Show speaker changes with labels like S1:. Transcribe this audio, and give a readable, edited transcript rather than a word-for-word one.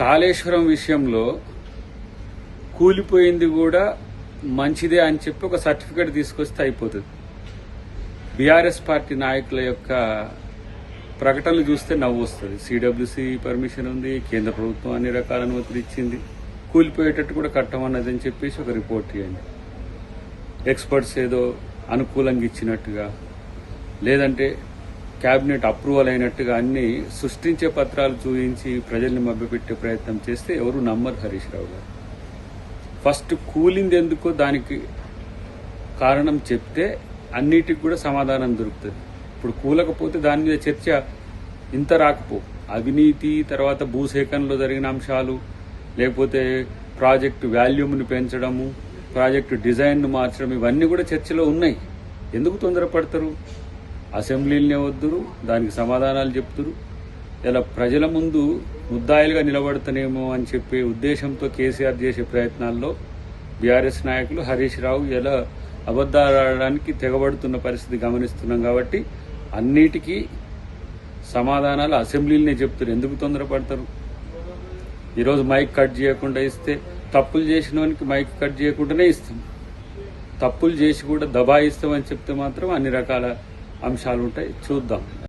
S1: కాళేశ్వరం విషయంలో కూలిపోయింది కూడా మంచిదే అని చెప్పి ఒక సర్టిఫికేట్ తీసుకొస్తే అయిపోతుంది. బీఆర్ఎస్ పార్టీ నాయకుల యొక్క ప్రకటనలు చూస్తే నవ్వు వస్తుంది. సిడబ్ల్యూసీ పర్మిషన్ ఉంది, కేంద్ర ప్రభుత్వం అన్ని రకాల అనుమతులు ఇచ్చింది, కూలిపోయేటట్టు కూడా కట్టమన్నది అని చెప్పేసి ఒక రిపోర్ట్ ఇవ్వండి. ఎక్స్పర్ట్స్ ఏదో అనుకూలంగా ఇచ్చినట్టుగా, లేదంటే క్యాబినెట్ అప్రూవల్ అయినట్టుగా అన్ని సృష్టించే పత్రాలు చూపించి ప్రజల్ని మభ్యపెట్టే ప్రయత్నం చేస్తే ఎవరు నమ్మరు హరీష్ రావు గారు. ఫస్ట్ కూలింది ఎందుకో దానికి కారణం చెప్తే అన్నిటికి కూడా సమాధానం దొరుకుతుంది. ఇప్పుడు కూలకపోతే దాని మీద చర్చ ఇంత రాకపో. అవినీతి, తర్వాత భూసేకరణలో జరిగిన అంశాలు, లేకపోతే ప్రాజెక్టు వాల్యూమ్ని పెంచడము, ప్రాజెక్టు డిజైన్ను మార్చడం, ఇవన్నీ కూడా చర్చలో ఉన్నాయి. ఎందుకు తొందరపడతారు? అసెంబ్లీలనే వద్దురు, దానికి సమాధానాలు చెప్తురు. ఇలా ప్రజల ముందు ముద్దాయిలుగా నిలబడతానేమో అని చెప్పే ఉద్దేశంతో కేసీఆర్ చేసే ప్రయత్నాల్లో బీఆర్ఎస్ నాయకులు హరీష్ రావు ఇలా అబద్ధాలు ఆడడానికి తెగబడుతున్న పరిస్థితి గమనిస్తున్నాం. కాబట్టి అన్నిటికీ సమాధానాలు అసెంబ్లీలనే చెప్తారు. ఎందుకు తొందరపడతారు? ఈరోజు మైక్ కట్ చేయకుండా ఇస్తే, తప్పులు చేసిన వానికి మైక్ కట్ చేయకుండానే ఇస్తాం. తప్పులు చేసి కూడా దబాయిస్తామని చెప్తే మాత్రం అన్ని రకాల అంశాలు ఉంటాయి. చూద్దాం.